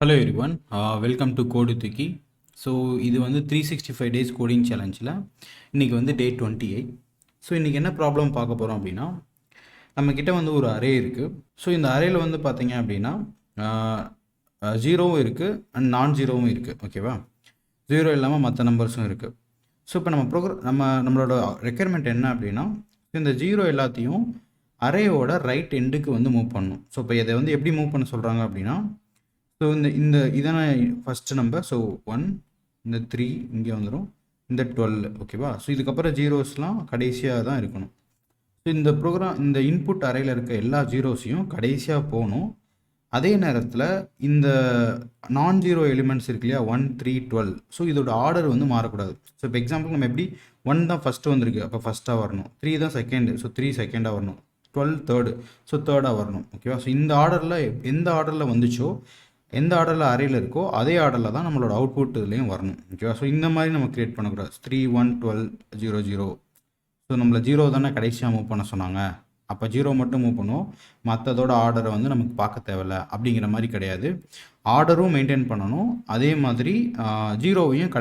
Hello everyone, welcome to code துக்கி. So இது வந்து 365 டேஸ் கோடிங் சேலஞ்சில் இன்றைக்கி வந்து டே 28. ஸோ இன்றைக்கி என்ன ப்ராப்ளம் பார்க்க போகிறோம் அப்படின்னா, நம்மக்கிட்ட வந்து ஒரு அரே இருக்குது. ஸோ இந்த அரேயில் வந்து பார்த்தீங்க அப்படின்னா ஜீரோவும் இருக்குது அண்ட் நான் ஜீரோவும் இருக்குது. ஓகேவா, ஜீரோ இல்லாமல் மற்ற நம்பர்ஸும் இருக்குது. ஸோ இப்போ நம்மளோட ரெக்குயர்மெண்ட் என்ன அப்படின்னா, இந்த ஜீரோ எல்லாத்தையும் அரேயோட ரைட் எண்டுக்கு வந்து மூவ் பண்ணணும். ஸோ இப்போ இதை வந்து எப்படி மூவ் பண்ண சொல்கிறாங்க அப்படின்னா, ஸோ இதான ஃபஸ்ட்டு நம்பர். ஸோ 1, இந்த 3 இங்கே வந்துடும், இந்த 12. ஓகேவா, ஸோ இதுக்கப்புறம் ஜீரோஸ்லாம் கடைசியாக தான் இருக்கணும். ஸோ இந்த இன்புட் அறையில் இருக்க எல்லா ஜீரோஸையும் கடைசியாக போகணும். அதே நேரத்தில் இந்த நான் ஜீரோ எலிமெண்ட்ஸ் இருக்கு இல்லையா, 1, 3, 12. ஸோ இதோட ஆர்டர் வந்து மாறக்கூடாது. ஸோ இப்போ எக்ஸாம்பிள் நம்ம எப்படி 1 தான் ஃபஸ்ட்டு வந்திருக்கு, அப்போ ஃபஸ்ட்டாக வரணும். 3 தான் செகண்டு, ஸோ 3 செகண்டாக வரணும். 12 தேர்டு, ஸோ தேர்டாக வரணும். ஓகேவா, ஸோ இந்த ஆர்டரில் எந்த ஆர்டரில் வந்துச்சோ, எந்த ஆர்டரில் அறையில் இருக்கோ அதே ஆர்டரில் தான் நம்மளோட அவுட்புட் இதுலேயும் வரணும். ஓகேவா, ஸோ இந்த மாதிரி நம்ம க்ரியேட் பண்ணக்கூடாது. 3, 1, 12, 0, 0. ஸோ நம்மளை ஜீரோ தானே கடைசியாக மூவ் பண்ண சொன்னாங்க, அப்போ ஜீரோ மட்டும் மூவ் பண்ணுவோம், மற்றதோட ஆர்டரை வந்து நமக்கு பார்க்க தேவையில்ல அப்படிங்கிற மாதிரி கிடையாது. ஆர்டரும் மெயின்டைன் பண்ணணும், அதே மாதிரி ஜீரோவையும்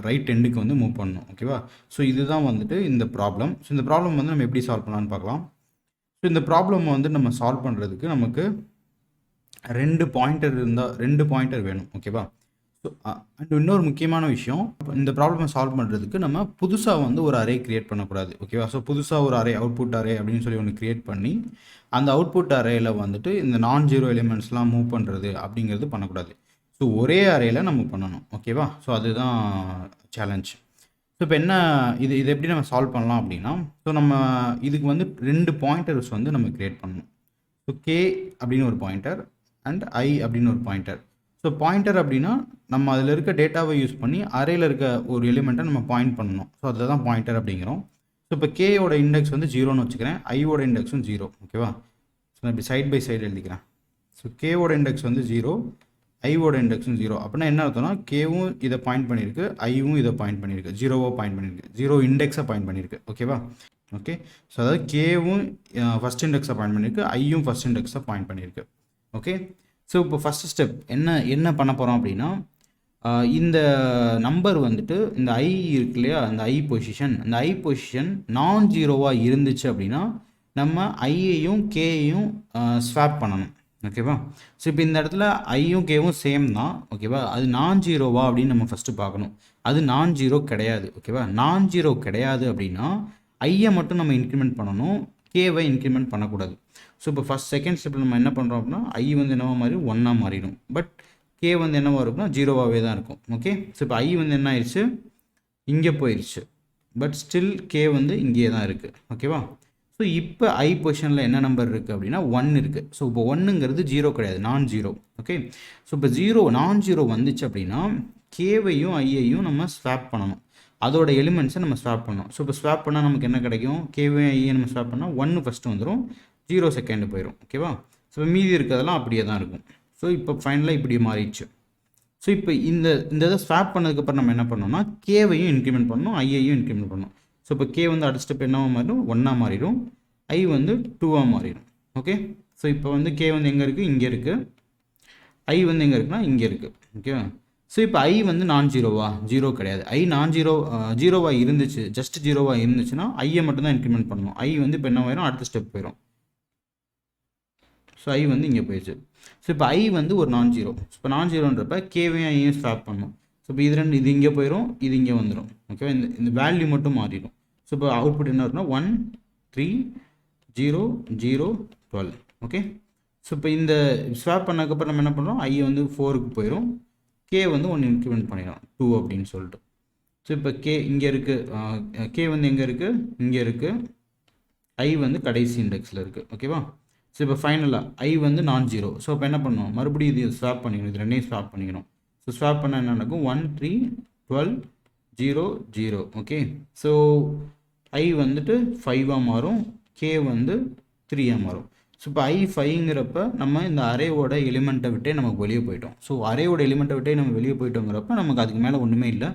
ரைட் எண்டுக்கு வந்து மூவ் பண்ணணும். ஓகேவா, ஸோ இதுதான் வந்துட்டு இந்த ப்ராப்ளம். ஸோ இந்த ப்ராப்ளம் வந்து நம்ம எப்படி சால்வ் பண்ணலான்னு பார்க்கலாம். ஸோ இந்த ப்ராப்ளம் வந்து நம்ம சால்வ் பண்ணுறதுக்கு நமக்கு 2 பாயிண்டர் வேணும். ஓகேவா, ஸோ அண்ட் இன்னொரு முக்கியமான விஷயம், இந்த ப்ராப்ளமை சால்வ் பண்ணுறதுக்கு நம்ம புதுசாக வந்து ஒரு அரே கிரியேட் பண்ணக்கூடாது. ஓகேவா, ஸோ புதுசாக ஒரு அரே, அவுட்புட் அரே அப்படின்னு சொல்லி ஒன்று கிரியேட் பண்ணி அந்த அவுட்புட் அரேயில் வந்துட்டு இந்த நான் ஜீரோ எலிமெண்ட்ஸ்லாம் மூவ் பண்ணுறது அப்படிங்கிறது பண்ணக்கூடாது. ஸோ ஒரே அரேயில் நம்ம பண்ணணும். ஓகேவா, ஸோ அதுதான் சேலஞ்ச். ஸோ இப்போ என்ன இது எப்படி நம்ம சால்வ் பண்ணலாம் அப்படின்னா, ஸோ நம்ம இதுக்கு வந்து 2 பாயிண்டர்ஸ் வந்து நம்ம கிரியேட் பண்ணணும். ஸோ கே அப்படின்னு ஒரு பாயிண்டர் அண்ட் ஐ அப்படின்னு ஒரு பாயிண்டர். ஸோ பாயிண்டர் அப்படின்னா நம்ம அதில் இருக்க டேட்டாவை யூஸ் பண்ணி அரேயில் இருக்க ஒரு எலிமெண்ட்டை நம்ம பாயிண்ட் பண்ணணும். ஸோ அதை தான் பாயிண்டர் அப்படிங்கிறோம். ஸோ இப்போ கேயோட இண்டெக்ஸ் வந்து 0ன்னு வச்சுக்கிறேன், ஐயோட இண்டெக்ஸும் 0. ஓகேவா, ஸோ நான் இப்படி சைட் பை சைடு எழுதிக்கிறேன். ஸோ கேவோட இண்டெக்ஸ் வந்து 0, ஐவோட இண்டெக்ஸும் 0. அப்படின்னா என்ன அர்த்தம்னா, கேவும் இதை பாயிண்ட் பண்ணியிருக்கு, ஐவும் இதை பாயிண்ட் பண்ணியிருக்கு, 0வோ பாயிண்ட் பண்ணியிருக்கு, 0 இண்டெக்ஸை பாயிண்ட் பண்ணியிருக்கு. ஓகேவா, ஓகே. ஸோ அதாவது கேவும் ஃபஸ்ட் இண்டெக்ஸை பாயிண்ட் பண்ணியிருக்கு, ஐயும் ஃபஸ்ட் இண்டெக்ஸை பாயிண்ட் பண்ணியிருக்கு. ஓகே, ஸோ இப்போ ஃபஸ்ட் ஸ்டெப் என்ன பண்ண போகிறோம் அப்படின்னா, இந்த நம்பர் வந்துட்டு இந்த ஐ இருக்கு இல்லையா, அந்த ஐ பொசிஷன் நான் ஜீரோவாக இருந்துச்சு அப்படின்னா நம்ம ஐயையும் கேயையும் ஸ்வாப் பண்ணணும். ஓகேவா, ஸோ இப்போ இந்த இடத்துல ஐயும் கேவும் சேம் தான். ஓகேவா, அது நான் ஜீரோவா அப்படின்னு நம்ம ஃபஸ்ட்டு பார்க்கணும். அது நான் ஜீரோ கிடையாது. ஓகேவா, நான் ஜீரோ கிடையாது அப்படின்னா ஐயை மட்டும் நம்ம இன்க்ரிமெண்ட் பண்ணணும், கேவை இன்க்ரிமெண்ட் பண்ணக்கூடாது. ஸோ இப்போ செகண்ட் ஸ்டெப்பில் நம்ம என்ன பண்ணுறோம் அப்படின்னா, ஐ வந்து என்னவா மாறிடும், 1ஆக மாறிடும். பட் கே வந்து என்னவா இருக்கும்னா 0வாகவே தான் இருக்கும். ஓகே, ஸோ இப்போ ஐ வந்து என்ன ஆயிடுச்சு, இங்கே போயிடுச்சு. பட் ஸ்டில் கே வந்து இங்கே தான் இருக்குது. ஓகேவா, ஸோ இப்போ ஐ பொசிஷனில் என்ன நம்பர் இருக்குது அப்படின்னா 1 இருக்குது. ஸோ இப்போ 1ங்கிறது 0 கிடையாது, நான் ஜீரோ. ஓகே, ஸோ இப்போ நான் ஜீரோ வந்துச்சு அப்படின்னா கேவையும் ஐயையும் நம்ம ஸ்வாப் பண்ணணும், அதோட எலிமெண்ட்ஸை நம்ம ஸ்வாப் பண்ணணும். ஸோ இப்போ ஸ்வாப் பண்ணால் நமக்கு என்ன கிடைக்கும், கேவையும் ஐயை நம்ம ஸ்வாப் பண்ணால் 1 ஃபஸ்ட்டு வந்துடும், 0 செகண்டு போயிடும். ஓகேவா, ஸோ மீதி இருக்கிறதெல்லாம் அப்படியே தான் இருக்கும். ஸோ இப்போ ஃபைனலாக இப்படி மாறிடுச்சு. ஸோ இப்போ இந்த இதை ஸ்வாப் பண்ணதுக்கப்புறம் நம்ம என்ன பண்ணோம்னா, கேவையும் இன்க்ரிமெண்ட் பண்ணணும், ஐயையும் இன்க்ரிமெண்ட் பண்ணணும். ஸோ இப்போ கே வந்து அடுத்த ஸ்டெப் என்னவா மாறிடும், 1ஆக மாறிடும், ஐ வந்து 2ஆக மாறிடும். ஓகே, ஸோ இப்போ வந்து கே வந்து எங்கே இருக்குது, இங்கே இருக்குது, ஐ வந்து எங்கே இருக்குன்னா இங்கே இருக்குது. ஓகேவா, ஸோ இப்போ ஐ வந்து நான் ஜீரோவா, 0 கிடையாது. ஐ நான் ஜீரோவாக இருந்துச்சு, ஜஸ்ட் 0வாக இருந்துச்சுன்னா ஐயை மட்டும்தான் இன்க்ரிமெண்ட் பண்ணணும். ஐ வந்து இப்போ என்ன ஆயிரும், அடுத்த ஸ்டெப் போயிடும். ஸோ ஐ வந்து இங்கே போயிடுச்சு. ஸோ இப்போ ஐ வந்து ஒரு நான் ஜீரோ. இப்போ நான் ஜீரோன்றப்ப கேவையும் ஐயும் ஸ்வாப் பண்ணணும். ஸோ இப்போ இது இங்கே போயிடும், இது இங்கே வந்துடும். ஓகேவா, இந்த வேல்யூ மட்டும் மாறிடும். ஸோ இப்போ அவுட்புட் என்ன இருக்குன்னா 1, 3, 0, 0, 12. ஓகே, ஸோ இப்போ இந்த ஸ்வாப் பண்ணதுக்கப்புறம் நம்ம என்ன பண்ணுறோம், ஐ வந்து 4க்கு போயிடும், கே வந்து 1 இன்க்ரிமெண்ட் பண்ணிடும் 2 அப்படின்னு சொல்லிட்டு. ஸோ இப்போ கே இங்கே இருக்குது, கே வந்து எங்கே இருக்குது, இங்கே இருக்குது, ஐ வந்து கடைசி இண்டெக்ஸில் இருக்குது. ஓகேவா, ஸோ இப்போ ஃபைனலாக ஐ வந்து நான் ஜீரோ. ஸோ இப்போ என்ன பண்ணணும், மறுபடியும் இது ஸ்வாப் பண்ணிக்கணும், இது ரெண்டையும் ஸ்வாப் பண்ணிக்கணும். ஸோ ஸ்வாப் பண்ணால் என்ன நடக்கும், 1, 3, 12, 0, 0. ஓகே, ஸோ ஐ வந்துட்டு 5ஆக மாறும், கே வந்து 3ஆக மாறும். ஸோ இப்போ ஐ 5ங்கிறப்ப நம்ம இந்த அரேவோட எலிமெண்ட்டை விட்டே நமக்கு வெளியே போயிட்டோம். ஸோ அரேவோட எலிமெண்ட்டை விட்டே நம்ம வெளியே போயிட்டோங்கிறப்ப நமக்கு அதுக்கு மேலே ஒன்றுமே இல்லை.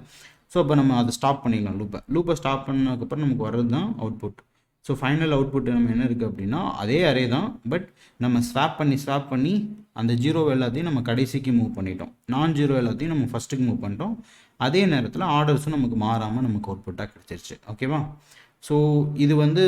ஸோ அப்போ நம்ம அதை ஸ்டாப் பண்ணிக்கலாம், லூப்பை ஸ்டாப் பண்ணதுக்கப்புறம் நமக்கு வர்றது தான் அவுட்புட். ஸோ ஃபைனல் அவுட்புட் நம்ம என்ன இருக்குது அப்படின்னா அதே அரே தான், பட் நம்ம ஸ்வாப் பண்ணி அந்த ஜீரோ எல்லாத்தையும் நம்ம கடைசிக்கு மூவ் பண்ணிட்டோம், நான் ஜீரோ எல்லாத்தையும் நம்ம ஃபஸ்ட்டுக்கு மூவ் பண்ணிட்டோம். அதே நேரத்தில் ஆர்டர்ஸும் நமக்கு மாறாமல் நமக்கு அவுட்புட்டாக கிடச்சிருச்சு. ஓகேவா? ஸோ இது வந்து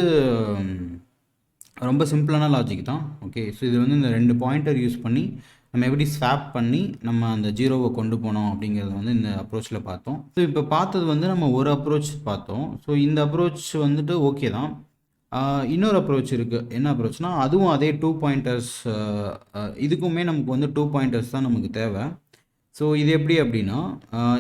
ரொம்ப சிம்பிளான லாஜிக் தான். ஓகே, ஸோ இது வந்து இந்த 2 பாயிண்டர் யூஸ் பண்ணி நம்ம எப்படி ஸ்வாப் பண்ணி நம்ம அந்த ஜீரோவை கொண்டு போனோம் அப்படிங்கிறது வந்து இந்த அப்ரோச்சில் பார்த்தோம். ஸோ இப்போ பார்த்தது வந்து நம்ம ஒரு அப்ரோச் பார்த்தோம். ஸோ இந்த அப்ரோச் வந்துட்டு ஓகே தான். இன்னொரு அப்ரோச் இருக்குது. என்ன அப்ரோச்னால் அதுவும் அதே 2 பாயிண்டர்ஸ், இதுக்குமே நமக்கு வந்து 2 பாயிண்டர்ஸ் தான் நமக்கு தேவை. ஸோ இது எப்படி அப்படின்னா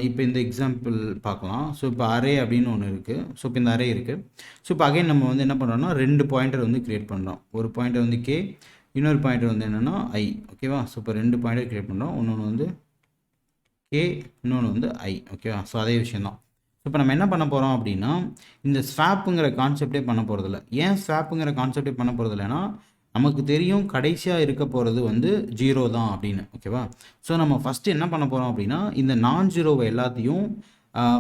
இப்போ இந்த எக்ஸாம்பிள் பார்க்கலாம். ஸோ இப்போ அரே அப்படின்னு ஒன்று இருக்குது. ஸோ இப்போ இந்த அரே இருக்குது. ஸோ இப்போ அகைன் நம்ம வந்து என்ன பண்ணுறோம்னா 2 பாயிண்டர் வந்து க்ரியேட் பண்ணுறோம். ஒரு பாயிண்டர் வந்து கே, இன்னொரு பாயிண்டர் வந்து என்னென்னா ஐ. ஓகேவா? ஸோ இப்போ 2 பாயிண்டர் க்ரியேட் பண்ணுறோம். இன்னொன்று வந்து கே, இன்னொன்று வந்து ஐ. ஓகேவா? ஸோ அதே விஷயந்தான். ஸோ இப்போ நம்ம என்ன பண்ண போகிறோம் அப்படின்னா இந்த ஸ்வாப்புங்கிற கான்செப்டே பண்ண போகிறதில்ல. ஏன் ஸ்வாப்புங்கிற கான்செப்டே பண்ண போகிறதில்லனா நமக்கு தெரியும் கடைசியாக இருக்க போகிறது வந்து ஜீரோ தான் அப்படின்னு. ஓகேவா? ஸோ நம்ம ஃபஸ்ட்டு என்ன பண்ண போகிறோம் அப்படின்னா இந்த நான் ஜீரோவை எல்லாத்தையும்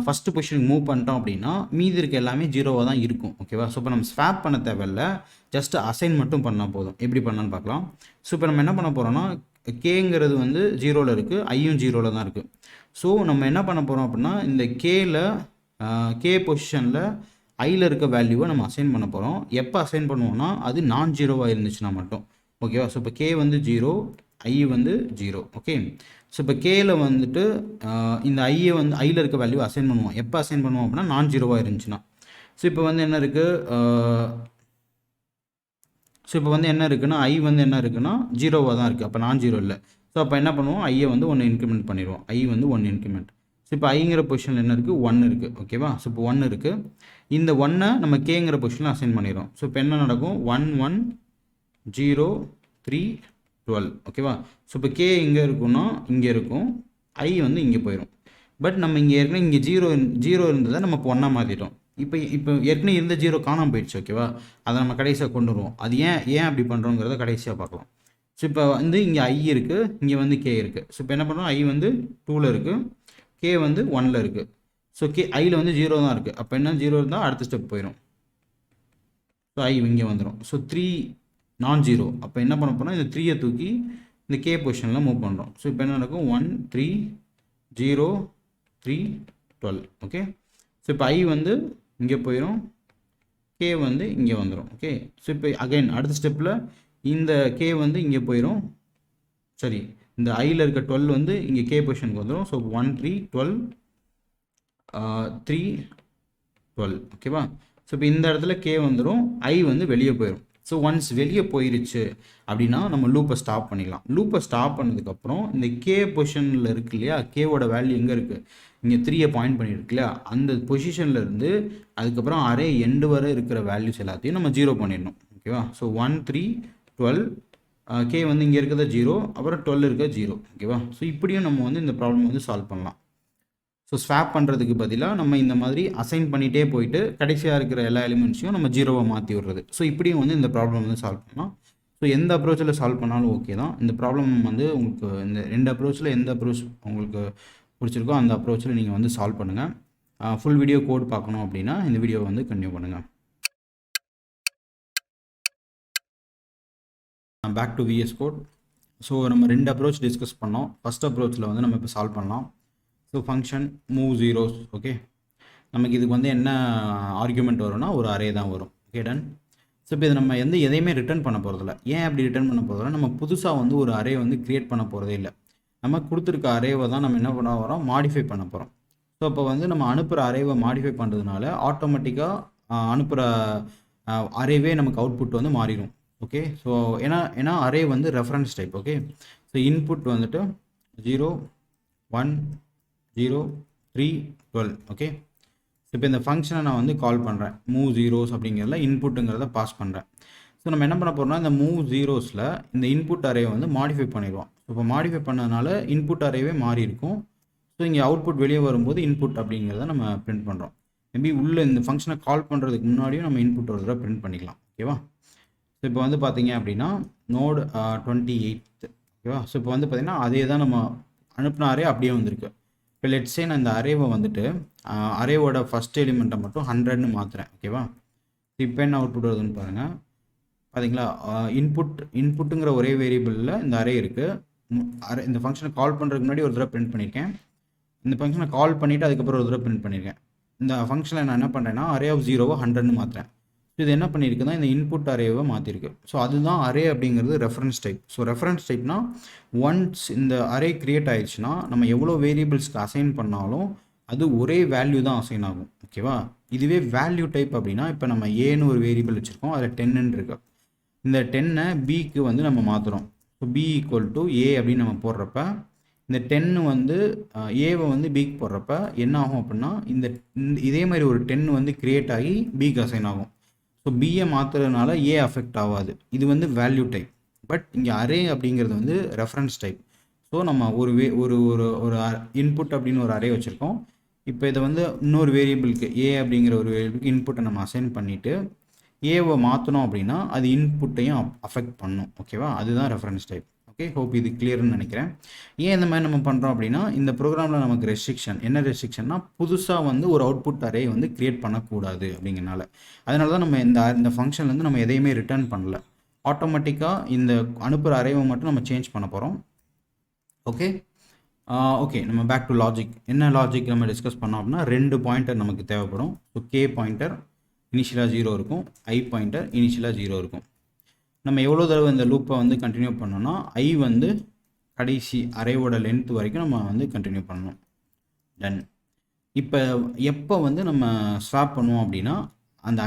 ஃபஸ்ட்டு பொசிஷனுக்கு மூவ் பண்ணிட்டோம் அப்படின்னா மீதி இருக்க எல்லாமே ஜீரோவாக தான் இருக்கும். ஓகேவா? ஸோ இப்போ நம்ம ஸ்வாப் பண்ண தேவையில்ல, ஜஸ்ட் அசைன் மட்டும் பண்ணால் போதும். எப்படி பண்ணலான்னு பார்க்கலாம். ஸோ இப்போ நம்ம என்ன பண்ண போகிறோம்னா கேங்கிறது வந்து ஜீரோவில் இருக்குது, ஐயும் ஜீரோவில் தான் இருக்குது. ஸோ நம்ம என்ன பண்ண போகிறோம் அப்படின்னா இந்த கே பொசிஷனில் ஐயில் இருக்க வேல்யூவை நம்ம அசைன் பண்ண போகிறோம். எப்போ அசைன் பண்ணுவோம்னா அது நான் ஜீரோவாக இருந்துச்சுன்னா மட்டும். ஓகேவா? ஸோ இப்போ கே வந்து ஜீரோ, ஐ வந்து ஜீரோ. ஓகே, ஸோ இப்போ கேயில் வந்துட்டு இந்த ஐயை வந்து ஐயில் இருக்க வேல்யூ அசைன் பண்ணுவோம். எப்போ அசைன் பண்ணுவோம் அப்படின்னா நான் ஜீரோவாக இருந்துச்சுன்னா. ஸோ இப்போ வந்து என்ன இருக்குன்னா ஐ வந்து என்ன இருக்குன்னா ஜீரோவாக தான் இருக்குது, அப்போ நான் ஜீரோ இல்லை. ஸோ அப்போ என்ன பண்ணுவோம், ஐயை வந்து 1 இன்க்ரிமெண்ட் பண்ணிடுவோம். ஐ வந்து 1 இன்க்ரிமெண்ட். ஸோ இப்போ ஐங்கிற பொசிஷனில் என்ன இருக்குது, 1 இருக்குது. ஓகேவா? ஸோ இப்போ 1 இருக்குது. இந்த 1-ஐ நம்ம கேங்கிற பொசிஷனில் அசைன் பண்ணிடுறோம். ஸோ இப்போ என்ன நடக்கும், 1 1 0 3 12. ஓகேவா? ஸோ இப்போ கே இங்கே இருக்குன்னா இங்கே இருக்கும், ஐ வந்து இங்கே போயிடும். பட் நம்ம இங்கே ஏற்கனவே இங்கே ஜீரோ இருந்ததை நம்ம இப்போ 1-ஆக மாற்றிட்டோம். இப்போ ஏற்கனவே இருந்த ஜீரோ காணாமல் போயிடுச்சு. ஓகேவா? அதை நம்ம கடைசியாக கொண்டு வருவோம். அது ஏன் அப்படி பண்ணுறோங்கிறத கடைசியாக பார்க்கலாம். ஸோ இப்போ வந்து இங்கே ஐ இருக்குது, இங்கே வந்து கே இருக்குது. ஸோ இப்போ என்ன பண்ணுறோம், ஐ வந்து 2ல் இருக்குது, கே வந்து 1ல் இருக்குது. ஸோ ஐயில் வந்து 0 தான் இருக்குது. அப்போ என்ன 0 இருந்தால் அடுத்த ஸ்டெப் போயிடும். ஸோ ஐ இங்கே வந்துடும். ஸோ 3 நான் ஜீரோ. அப்போ என்ன பண்ண போகிறோம், இந்த 3-ஐ தூக்கி இந்த கே பொசிஷனில் மூவ் பண்ணுறோம். ஸோ இப்போ என்ன நடக்கும், 1 3 0 3 12. ஓகே, ஸோ இப்போ ஐ வந்து இங்கே போயிடும், கே வந்து இங்கே வந்துடும். ஓகே, ஸோ இப்போ அகைன் அடுத்த ஸ்டெப்பில் இந்த கே வந்து இங்கே போயிடும். சரி, இந்த ஐயில் இருக்க 12 வந்து இங்கே கே பொசிஷனுக்கு வந்துடும். ஸோ 1 3 12 3 12. ஓகேவா? ஸோ இப்போ இந்த இடத்துல கே வந்துடும், ஐ வந்து வெளியே போயிடும். ஸோ ஒன்ஸ் வெளியே போயிருச்சு அப்படின்னா நம்ம லூப்பை ஸ்டாப் பண்ணிடலாம். லூப்பை ஸ்டாப் பண்ணதுக்கப்புறம் இந்த கே பொசிஷனில் இருக்கு இல்லையா, கேவோட வேல்யூ எங்கே இருக்குது, இங்கே 3-ஐ பாயிண்ட் பண்ணியிருக்கு இல்லையா, அந்த பொசிஷனில் இருந்து அதுக்கப்புறம் அரே எண்டு வரை இருக்கிற வேல்யூஸ் எல்லாத்தையும் நம்ம 0 பண்ணிடணும். ஓகேவா? ஸோ 1 3 12, கே வந்து இங்கே இருக்கிறத 0, அப்புறம் 12 இருக்க 0. ஓகேவா? ஸோ இப்படியும் நம்ம வந்து இந்த ப்ராப்ளம் வந்து சால்வ் பண்ணலாம். ஸோ ஸ்வாப் பண்ணுறதுக்கு பதிலாக நம்ம இந்த மாதிரி அசைன் பண்ணிகிட்டே போயிட்டு கடைசியாக இருக்கிற எல்லா எலிமெண்ட்ஸையும் நம்ம 0-வா மாற்றி விடுறது. ஸோ இப்படியும் வந்து இந்த ப்ராப்ளம் வந்து சால்வ் பண்ணலாம். ஸோ எந்த அப்ரோச்சில் சால்வ் பண்ணாலும் ஓகே தான். இந்த ப்ராப்ளம் வந்து உங்களுக்கு இந்த 2 அப்ரோச்சில் எந்த அப்ரோச் உங்களுக்கு பிடிச்சிருக்கோ அந்த அப்ரோச்சில் நீங்கள் வந்து சால்வ் பண்ணுங்கள். ஃபுல் வீடியோ கோட் பார்க்கணும் அப்படின்னா இந்த வீடியோவை வந்து கண்டினியூ பண்ணுங்கள். Back to VS code. So நம்ம 2 அப்ரோச் டிஸ்கஸ் பண்ணோம். ஃபஸ்ட் அப்ரோச்சில் வந்து நம்ம இப்போ சால்வ் பண்ணலாம். So function move zeros. Okay, நமக்கு இதுக்கு வந்து என்ன ஆர்குமெண்ட் வரும்னா ஒரு அரே தான் வரும். Okay, ton. ஸோ இப்போ இது நம்ம எதையுமே ரிட்டர்ன் பண்ண போகிறதில்ல. ஏன் அப்படி ரிட்டர்ன் பண்ண போகிறதில்ல, நம்ம புதுசாக வந்து ஒரு அரே வந்து க்ரியேட் பண்ண போகிறதே இல்லை. நம்ம கொடுத்துருக்க அரேவை தான் நம்ம என்ன பண்ண போகிறோம், மாடிஃபை பண்ண போகிறோம். ஸோ அப்போ வந்து நம்ம அனுப்புகிற அரேவை மாடிஃபை பண்ணுறதுனால ஆட்டோமேட்டிக்காக அனுப்புகிற அரேவே நமக்கு அவுட்புட் வந்து மாறிடும். ஓகே, ஸோ ஏன்னா அரே வந்து reference type. Okay, so input வந்துட்டு 0 1 0 3 12. ஓகே, இப்போ இந்த ஃபங்க்ஷனை நான் வந்து கால் பண்ணுறேன், மூவ் ஜீரோஸ் அப்படிங்கிறதுல இன்புட்டுங்கிறத பாஸ் பண்ணுறேன். ஸோ நம்ம என்ன பண்ண போகிறோம்னா இந்த மூவ் ஜீரோஸில் இந்த இன்புட் அரேவை வந்து மாடிஃபை பண்ணிடுவோம். இப்போ மாடிஃபை பண்ணதுனால இன்புட் அரேவே மாறி இருக்கும். ஸோ இங்கே அவுட்புட் வெளியே வரும்போது இன்புட் அப்படிங்கிறத நம்ம பிரிண்ட் பண்ணுறோம். மேபி உள்ளே இந்த ஃபங்க்ஷனை கால் பண்ணுறதுக்கு முன்னாடியும் நம்ம இன்புட் ஒரு தடவை பிரிண்ட் பண்ணிக்கலாம். ஓகேவா? ஸோ இப்போ வந்து பார்த்தீங்க அப்படின்னா நோடு 28. ஓகேவா? ஸோ இப்போ வந்து பார்த்திங்கன்னா அதே தான் நம்ம அனுப்பின அரே அப்படியே வந்திருக்கு. இப்போ லெட்ஸே நான் இந்த அரேவை வந்துட்டு அரேவோட ஃபஸ்ட் எலிமெண்ட்டை மட்டும் 100ன்னு மாற்றுறேன். ஓகேவா? இப்போ என்ன அவுட்புட் வருதுன்னு பாருங்கள். பார்த்தீங்களா, இன்புட்டுங்கிற ஒரே வேரியபிளில் இந்த அரே இருக்குது. அரே இந்த ஃபங்க்ஷனை கால் பண்ணுறதுக்கு முன்னாடி ஒரு தடவை பிரிண்ட் பண்ணியிருக்கேன். இந்த ஃபங்க்ஷனை கால் பண்ணிவிட்டு அதுக்கப்புறம் ஒரு தடவை பிரிண்ட் பண்ணியிருக்கேன். இந்த ஃபங்க்ஷனில் நான் என்ன பண்ணுறேன்னா அரே ஆஃப் 0வை 100ன்னு மாற்றுறேன். ஸோ இது என்ன பண்ணியிருக்குன்னா இந்த இன்புட் அரேவை மாற்றிருக்கு. ஸோ அதுதான் அரே அப்படிங்கிறது ரெஃபரன்ஸ் டைப். ஸோ ரெஃபரன்ஸ் டைப்னா ஒன்ஸ் இந்த அரே க்ரியேட் ஆயிடுச்சுன்னா நம்ம எவ்வளோ வேரியபிள்ஸ்க்கு அசைன் பண்ணாலும் அது ஒரே வேல்யூ தான் அசைன் ஆகும். ஓகேவா? இதுவே வேல்யூ டைப் அப்படின்னா இப்போ நம்ம ஏன்னு ஒரு வேரியபிள் வச்சுருக்கோம், அதில் 10ன்னு இருக்கு. இந்த 10ஐ பிக்கு வந்து நம்ம மாற்றுறோம். ஸோ பி ஈக்குவல் டு ஏ அப்படின்னு நம்ம போடுறப்ப இந்த 10 வந்து ஏவை வந்து பிக்கு போடுறப்ப என்ன ஆகும் அப்படின்னா இதே மாதிரி ஒரு 10 வந்து கிரியேட் ஆகி பிக்கு அசைன் ஆகும். ஸோ பியை மாற்றுறதுனால ஏ அஃபெக்ட் ஆகாது. இது வந்து வேல்யூ டைப். பட் இங்கே அரே அப்படிங்கிறது வந்து ரெஃபரன்ஸ் டைப். ஸோ நம்ம ஒரு இன்புட் அப்படின்னு ஒரு அரே வச்சுருக்கோம். இப்போ இதை வந்து இன்னொரு வேரியபிளுக்கு ஏ அப்படிங்கிற ஒரு வேரியபிளுக்கு இன்புட்டை நம்ம அசைன் பண்ணிவிட்டு ஏவை மாற்றணும் அப்படின்னா அது இன்புட்டையும் அஃபெக்ட் பண்ணும். ஓகேவா? அதுதான் ரெஃபரன்ஸ் டைப். ஓகே, ஹோப் இது கிளியர்னு நினைக்கிறேன். ஏன் இந்த மாதிரி நம்ம பண்ணுறோம் அப்படின்னா இந்த ப்ரோக்ராமில் நமக்கு ரெஸ்ட்ரிக்ஷன் என்ன ரெஸ்ட்ரிக்ஷன்னா புதுசாக வந்து ஒரு அவுட்புட் அரே வந்து கிரியேட் பண்ணக்கூடாது அப்படிங்கிறனால. அதனால தான் நம்ம இந்த ஃபங்க்ஷன்லேருந்து நம்ம எதையுமே ரிட்டர்ன் பண்ணல. ஆட்டோமேட்டிக்காக இந்த அனுப்புகிற அரேவை மட்டும் நம்ம சேஞ்ச் பண்ண போகிறோம். ஓகே ஓகே, நம்ம பேக் டு லாஜிக். என்ன லாஜிக் நம்ம டிஸ்கஸ் பண்ணோம் அப்படின்னா 2 பாயிண்டர் நமக்கு தேவைப்படும். ஸோ கே பாயிண்டர் இனிஷியலாக 0 இருக்கும், ஐ பாயிண்டர் இனிஷியலாக 0 இருக்கும். நம்ம எவ்வளோ தடவை இந்த லூப்பை வந்து கண்டினியூ பண்ணோன்னா ஐ வந்து கடைசி அரேவோட லென்த் வரைக்கும் நம்ம வந்து கண்டினியூ பண்ணணும். டன். இப்போ எப்போ வந்து நம்ம ஸ்வாப் பண்ணுவோம் அப்படின்னா அந்த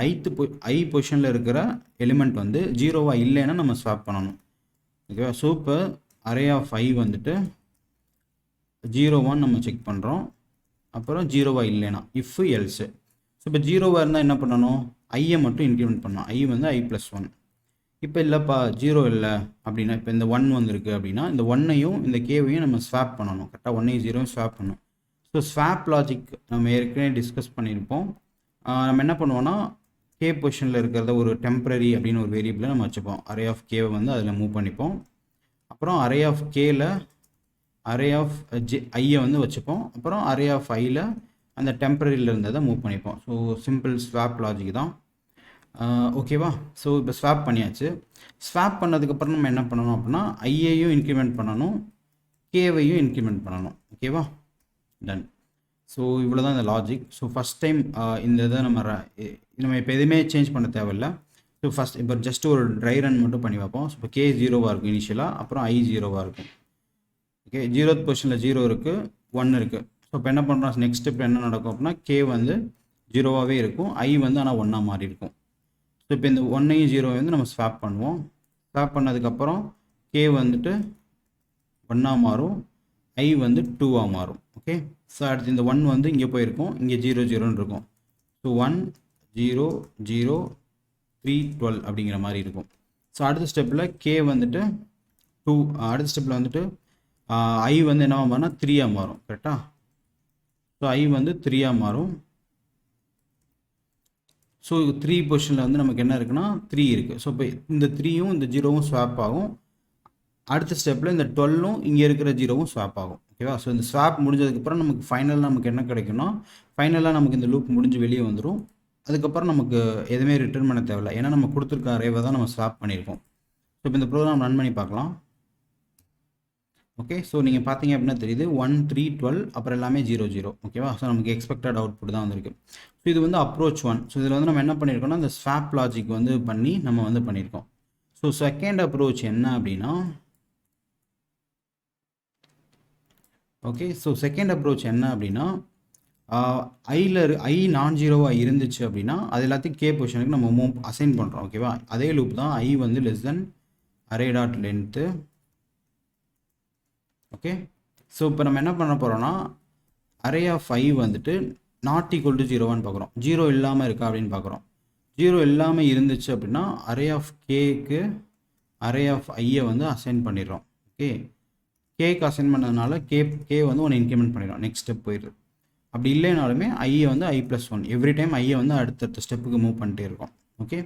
ஐ பொசிஷனில் இருக்கிற எலிமெண்ட் வந்து 0வா இல்லைன்னா நம்ம ஸ்வாப் பண்ணணும். ஓகேவா? ஸோ இப்போ அரே ஆஃப் ஐ வந்துட்டு 0-1 நம்ம செக் பண்ணுறோம். அப்புறம் 0வா இல்லைன்னா இஃப் எல்ஸு. ஸோ இப்போ 0வா இருந்தால் என்ன பண்ணணும்? ஐயை மட்டும் இன்க்ரிமெண்ட் பண்ணணும். ஐ வந்து i+1. இப்போ இல்லைப்பா 0 இல்லை அப்படின்னா இப்போ இந்த 1 வந்துருக்கு அப்படின்னா இந்த 1ஐயும் இந்த கேவையும் நம்ம ஸ்வாப் பண்ணணும். கரெக்டாக 1ஐயும் 0வையும் ஸ்வாப் பண்ணணும். ஸோ ஸ்வாப் லாஜிக் நம்ம ஏற்கனவே டிஸ்கஸ் பண்ணியிருப்போம். நம்ம என்ன பண்ணுவோன்னா கே பொசிஷனில் இருக்கிறத ஒரு டெம்பரரி அப்படின்னு ஒரு வேரியபிளை நம்ம வச்சுப்போம். அரே ஆஃப் கேவை வந்து அதில் மூவ் பண்ணிப்போம். அப்புறம் அரே ஆஃப் கேல அரே ஆஃப் ஐயை வந்து வச்சுப்போம். அப்புறம் அரே ஆஃப் ஐயில் அந்த டெம்பரரியில் இருந்ததை மூவ் பண்ணிப்போம். ஸோ சிம்பிள் ஸ்வாப் லாஜிக் தான். ஓகேவா? ஸோ இப்போ ஸ்வாப் பண்ணியாச்சு. ஸ்வாப் பண்ணதுக்கப்புறம் நம்ம என்ன பண்ணணும் அப்படின்னா ஐயையும் இன்க்ரிமெண்ட் பண்ணணும், கேவையும் இன்க்ரிமெண்ட் பண்ணணும். ஓகேவா? டன். ஸோ இவ்வளோ தான் இந்த லாஜிக். ஸோ ஃபஸ்ட் டைம் இந்த இதை நம்ம இப்போ எதுவுமே சேஞ்ச் பண்ண தேவையில்லை. ஸோ ஃபஸ்ட் இப்போ ஜஸ்ட் ஒரு ட்ரை ரன் மட்டும் பண்ணி பார்ப்போம். ஸோ இப்போ கே 0வா இருக்கும் இனிஷியலாக, அப்புறம் ஐ 0வா இருக்கும். ஓகே, 0th பொசிஷனில் 0 இருக்குது, 1 இருக்குது. ஸோ இப்போ என்ன பண்ணுறோம், நெக்ஸ்ட் இப்போ என்ன நடக்கும் அப்படின்னா கே வந்து 0வாகவே இருக்கும், ஐ வந்து ஆனால் 1ஆக மாறி இருக்கும். ஸோ இப்போ இந்த 1ஐயும் 0வையும் வந்து நம்ம ஸ்வாப் பண்ணுவோம். ஸ்வாப் பண்ணதுக்கப்புறம் கே வந்துட்டு 1ஆக மாறும், ஐ வந்து 2ஆக மாறும். ஓகே, ஸோ அடுத்து இந்த 1 வந்து இங்கே போயிருக்கும், இங்கே 0 0ன்னு இருக்கும். ஸோ 1 0 0 3 12 அப்படிங்கிற மாதிரி இருக்கும். ஸோ அடுத்த ஸ்டெப்பில் கே வந்துட்டு 2, அடுத்த ஸ்டெப்பில் வந்துட்டு ஐ வந்து என்னவா மாறும்னா 3ஆக மாறும். கரெக்டாக? ஸோ ஐ வந்து 3ஆக மாறும். ஸோ 3 பொசிஷனில் வந்து நமக்கு என்ன இருக்குன்னா 3 இருக்குது. ஸோ இப்போ இந்த 3யும் இந்த 0வும் ஸ்வாப் ஆகும். அடுத்த ஸ்டெப்பில் இந்த 12ம் இங்கே இருக்கிற 0வும் ஸ்வாப் ஆகும். ஓகேவா? ஸோ இந்த ஸ்வாப் முடிஞ்சதுக்கப்புறம் நமக்கு ஃபைனலாக நமக்கு என்ன கிடைக்கும்னா ஃபைனலாக நமக்கு இந்த லூப் முடிஞ்சு வெளியே வந்துடும். அதுக்கப்புறம் நமக்கு எதுவுமே ரிட்டர்ன் பண்ண தேவையில்லை, ஏன்னா நம்ம கொடுத்துருக்க அரேவை தான் நம்ம ஸ்வாப் பண்ணியிருக்கோம். ஸோ இப்போ இந்த ப்ரோக்ராம் ரன் பண்ணி பார்க்கலாம். ஓகே, ஸோ நீங்கள் பார்த்தீங்க அப்படின்னா தெரியுது 1 3 12 அப்புறம் எல்லாமே 0 0. ஓகேவா? ஸோ நமக்கு எக்ஸ்பெக்டட் அவுட்புட் தான் வந்திருக்கு. ஸோ இது வந்து அப்ரோச் 1. ஸோ இதில் வந்து நம்ம என்ன பண்ணியிருக்கோம்னா இந்த ஸ்வாப் லாஜிக் வந்து பண்ணி நம்ம வந்து பண்ணியிருக்கோம். ஸோ செகண்ட் அப்ரோச் என்ன அப்படின்னா ஓகே, ஸோ செகண்ட் அப்ரோச் என்ன அப்படின்னா ஐ நான் 0வாக இருந்துச்சு அப்படின்னா அது எல்லாத்தையும் கே பொசிஷனுக்கு நம்ம அசைன் பண்ணுறோம். ஓகேவா? அதே லூப் தான் ஐ வந்து less than array dot length. Okay, so இப்போ நம்ம என்ன பண்ண போகிறோம்னா அரே ஆஃப் ஐ வந்துட்டு நாட் ஈக்குவல் டு 0வான்னு பார்க்குறோம். 0 இல்லாமல் இருக்கா அப்படின்னு பார்க்குறோம். 0 இல்லாமல் இருந்துச்சு அப்படின்னா அரே ஆஃப் கேக்கு அரே ஆஃப் ஐயை வந்து அசைன் பண்ணிடுறோம். ஓகே, கேக்கு அசைன் பண்ணதுனால கே வந்து ஒன்று இன்க்ரிமெண்ட் பண்ணிடுறோம், நெக்ஸ்ட் ஸ்டெப் போயிடுது. அப்படி இல்லைனாலுமே ஐயை வந்து i+1 எவ்ரி டைம் ஐயை வந்து அடுத்தடுத்த ஸ்டெப்புக்கு மூவ் பண்ணிட்டே இருக்கோம். ஓகே,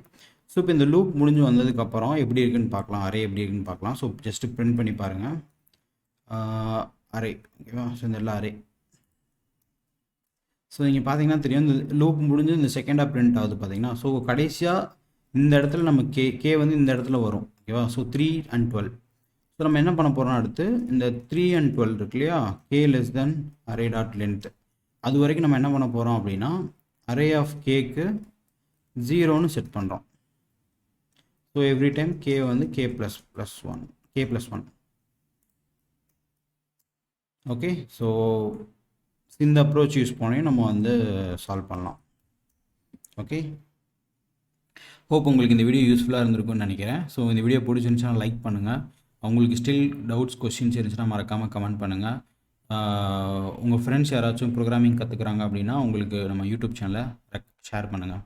ஸோ இப்போ இந்த லூப் முடிஞ்சு வந்ததுக்கப்புறம் எப்படி இருக்குன்னு பார்க்கலாம், அரே எப்படி இருக்குன்னு பார்க்கலாம். ஸோ ஜஸ்ட்டு பிரிண்ட் பண்ணி பாருங்கள் அரே. ஓகேவா? ஸோ இந்த எல்லாம் அரே. ஸோ இங்கே பார்த்தீங்கன்னா தெரியும், இந்த லூப் முடிஞ்சு இந்த செகண்டாக பிரிண்ட் ஆகுது பார்த்தீங்கன்னா. ஸோ கடைசியாக இந்த இடத்துல நம்ம கே வந்து இந்த இடத்துல வரும். ஓகேவா? So 3 and 12. ஸோ நம்ம என்ன பண்ண போகிறோம், அடுத்து இந்த 3 and 12 இருக்கு இல்லையா, K less than array dot length, அது வரைக்கும் நம்ம என்ன பண்ண போகிறோம் அப்படின்னா அரே ஆஃப் கேக்கு 0ன்னு செட் பண்ணுறோம். ஸோ எவ்ரி டைம் கே வந்து K plus one. Okay, so இந்த அப்ரோச் யூஸ் பண்ணி நம்ம வந்து சால்வ் பண்ணலாம். ஓகே, ஹோப் உங்களுக்கு இந்த வீடியோ யூஸ்ஃபுல்லாக இருந்திருக்கும்னு நினைக்கிறேன். ஸோ இந்த வீடியோ பிடிச்சிருந்துச்சுன்னா லைக் பண்ணுங்கள். உங்களுக்கு ஸ்டில் டவுட்ஸ் கொஸ்டின்ஸ் இருந்துச்சுன்னா மறக்காமல் கமெண்ட் பண்ணுங்கள். உங்கள் ஃப்ரெண்ட்ஸ் யாராச்சும் ப்ரோக்ராமிங் கற்றுக்குறாங்க அப்படின்னா உங்களுக்கு நம்ம யூடியூப் சேனலை ஷேர் பண்ணுங்கள்.